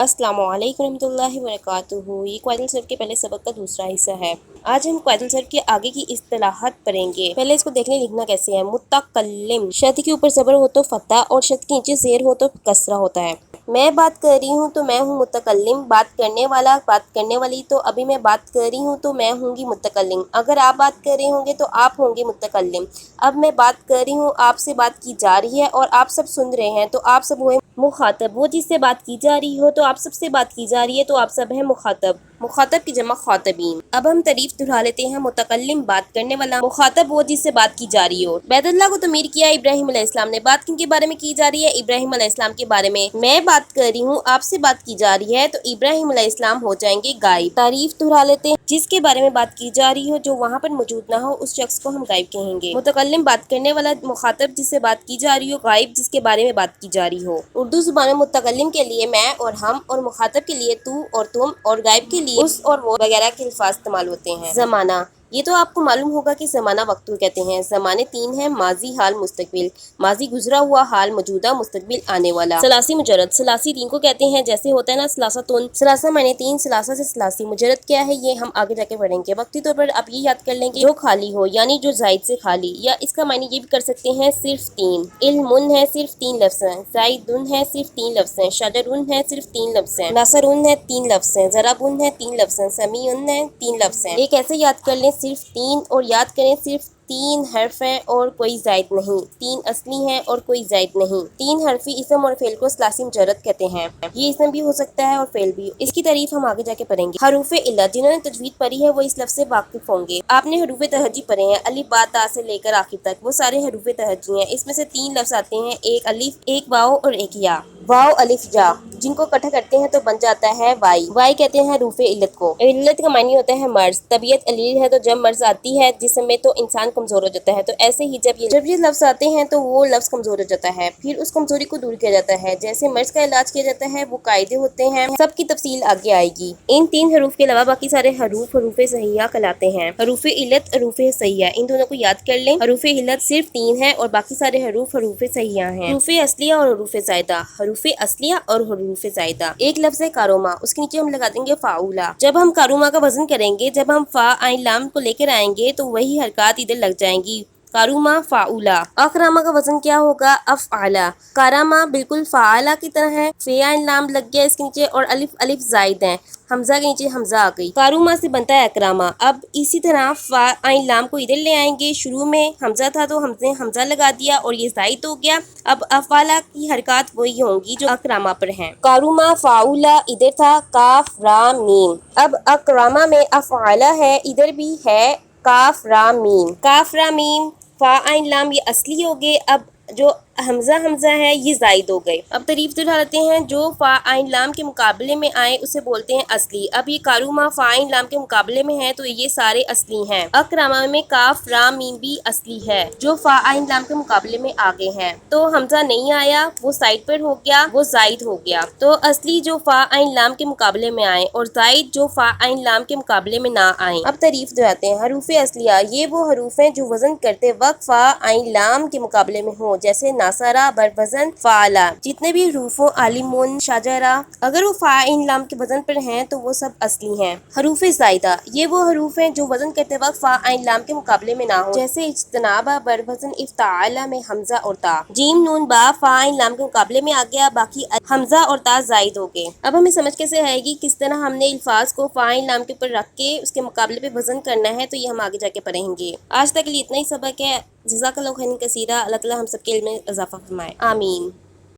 अस्सलाम वालेकुम रहमतुल्लाहि व बरकातुहू। ये क्वादल सर्फ के पहले सबक का दूसरा हिस्सा है। आज हम क्वादल सर्फ के आगे की इस्तिलाहात पढ़ेंगे। पहले इसको देखने लिखना कैसे है। मुतकल्लिम, शद के ऊपर ज़बर हो तो फतह और शद के नीचे ज़ेर हो तो कसरा होता है। मैं बात कर रही हूँ तो मैं हूँ मुतकल्लिम, बात करने वाला, बात करने वाली। तो अभी मैं बात कर रही हूँ तो मैं होंगी मुतकल्लिम। अगर आप बात कर रहे होंगे तो आप होंगे मुतकल्लिम। अब मैं बात कर रही हूँ, आपसे बात की जा रही है और आप सब सुन रहे हैं, तो आप सब हुए मुखातब। वो जिससे बात की जा रही हो तो आप सबसे बात की जा रही है, तो आप सब हैं मुखातब। मुखातब की जमा खातबीन। अब हम तारीफ दोहरा लेते हैं। मुतकल्लिम बात करने वाला, मुखातब वो जिससे बात की जा रही हो। बैदुल्लाह को तमीर किया इब्राहिम अलैहिस्सलाम ने। बात किन के बारे में की जा रही है? इब्राहिम अलैहिस्सलाम के बारे में। मैं बात कर रही हूँ, आपसे बात की जा रही है, तो इब्राहिम अलैहिस्सलाम हो जाएंगे गायब। तारीफ दोहरा लेते हैं। जिसके बारे में बात की जा रही हो, जो वहाँ पर मौजूद ना हो, उस शख्स को हम गायब कहेंगे। मुतकल्लिम बात करने वाला, मुखातब जिससे बात की जा रही हो, गायब जिसके बारे में बात की जा रही हो। उर्दू ज़ुबान में मुतकल्लिम के लिए मैं और हम, और मुखातब के लिए तू और तुम, और गायब के लिए उस और वो वगैरह के अल्फाज इस्तेमाल होते हैं। ज़माना, ये तो आपको मालूम होगा कि ज़माना वक्त को कहते हैं। ज़माने तीन हैं, माजी, हाल, मुस्तकबिल। माजी गुजरा हुआ, हाल मौजूदा, मुस्तकबिल आने वाला। सलासी मुजर्रद, सलासी तीन को कहते हैं, जैसे होता है ना सलासा तुन, सलासा माने तीन, सलासा से सलासी। मुजर्रद क्या है, ये हम आगे जाके पढ़ेंगे। वक्ती तौर पर आप ये याद कर लेंगे, जो खाली हो, यानी जो जायद से खाली, या इसका मानी ये भी कर सकते हैं सिर्फ तीन। इल्मुन है, सिर्फ तीन लफ्ज़ हैं। जाइदुन है, सिर्फ तीन लफ्ज़ हैं। शजरुन है, सिर्फ तीन लफ्ज़ हैं। नसरुन है, तीन लफ्ज़ हैं। ज़राबुन है, तीन लफ्ज़ हैं। समीउन है, तीन लफ्ज़ हैं। एक ऐसे याद कर लें, सिर्फ तीन, और याद करें सिर्फ तीन हर्फ हैं और कोई जायद नहीं। तीन असली हैं और कोई जायद नहीं। तीन हर्फी इसम और फेल को सलासी मुजर्रद कहते हैं। ये इसम भी हो सकता है और फेल भी। इसकी तारीफ हम आगे जाके पढ़ेंगे। हरूफ इल्लत, जिन्होंने तजवीद पढ़ी है वो इस लफ्ज़ से वाकिफ होंगे। आपने हरूफ तहज्जी पढ़े हैं, अलिफ बा ता से लेकर आखिर तक, वो सारे हरूफ तहज्जी हैं। इसमें से तीन लफ्ज़ आते हैं, एक अलिफ, एक वाव और एक या। वाव अलिफ या, जिनको इकट्ठा करते हैं तो बन जाता है वाई। वाई कहते हैं हरूफ इल्लत को। इल्लत का मानी होता है मर्ज। तबीयत अलील है तो जब मर्ज आती है जिस्म में तो इंसान कमजोर हो जाता है। तो ऐसे ही जब ये लफ्ज़ आते हैं तो वो लफ्ज़ कमजोर हो जाता है, फिर उस कमजोरी को दूर किया जाता है। जैसे मर्ज का इलाज किया जाता है, वो कायदे होते हैं, सबकी तफसील आगे आएगी। इन तीन हरूफ के अलावा बाकी सारे हरूफ हरूफ सहिया कहलाते हैं। हरूफ इल्लत, हरूफ सहिया, इन दोनों को याद कर लें। हरूफ इल्लत सिर्फ तीन है और बाकी सारे हरूफ हरूफ सहिया हैं। हरूफ असलिया और हरूफ ज़ायदा। हरूफ असलिया और हरूफ ज़ायदा। एक लफ्ज़ है कारोमा, उसके नीचे हम लगा देंगे फाउला। जब हम कारोमा का वजन करेंगे, जब हम फा आइन लाम को लेकर आएंगे तो वही हरकत इधर लग जाएंगी। कारुमा फाउला। अकरामा का वजन क्या होगा? अफ़आला। कारामा बिल्कुल फ़ाला की तरह है। फे आइन लाम लग गया इसके नीचे और अलिफ अलिफ जायद है, हमजा के नीचे हमजा आ गई। कारुमा से बनता है अकरामा। अब इसी तरह फा आइन लाम को इधर ले आएंगे। शुरू में हमजा था तो हमने हमजा लगा दिया और ये जायद हो गया। अब अफ़आला की हरकत वही होंगी जो अकरामा पर हैं। कारुमा फाउला इधर था, काफ रा मीम। अब अकरामा में अफ़आला है, इधर भी है काफ रा मीम। काफ रा मीम फा आइन लाम ये असली हो गए। अब जो हमजा हमजा है ये जायद हो गए। अब तारीफ दिखाते हैं, जो फा आइन लाम के मुकाबले में आए उसे बोलते हैं असली। अब ये कारुमा फा आइन लाम के मुकाबले में है तो ये सारे असली हैं। अकरामा में काफ रा मीम भी असली है, जो फा आइन लाम के मुकाबले में आगे हैं। तो हमजा नहीं आया, वो साइड पर हो गया, वो जायद हो गया। तो असली जो फा आइन लाम के मुकाबले में आए और जायद जो फा आइन लाम के मुकाबले में ना आए। अब तारीफ दिखाते हैं। हरूफ असलिया, ये वो हरूफ हैं जो वजन करते वक्त फा आइन लाम के मुकाबले में हो, जैसे नासरा, बरवजन, फाला। जितने भी हरूफ हो, आलिमुन, शाजरा, अगर वो फा इन लाम के वजन पर हैं तो वो सब असली हैं। हरूफ ज़ायदा, ये वो हरूफ हैं जो वजन करते वक्त फा इन लाम के मुकाबले में ना हो, जैसे इज्तनाबा, बरवजन, इफ्ताला में हमजा और ता। जीम नून बा फा इन लाम के मुकाबले में आ गया, बाकी हमजा और ता जायद हो गए। अब हमें समझ कैसे आएगी किस तरह हमने अल्फाज को फा इन लाम के ऊपर रख के उसके मुकाबले पे वजन करना है, तो ये हम आगे जाके पढ़ेंगे। आज तक के लिए इतना ही सबक है। जज़ाकल्लाहु खैरन कसीरा। अल्लाह ताला हम सबके इल्म में इजाफा फरमाए। आमीन।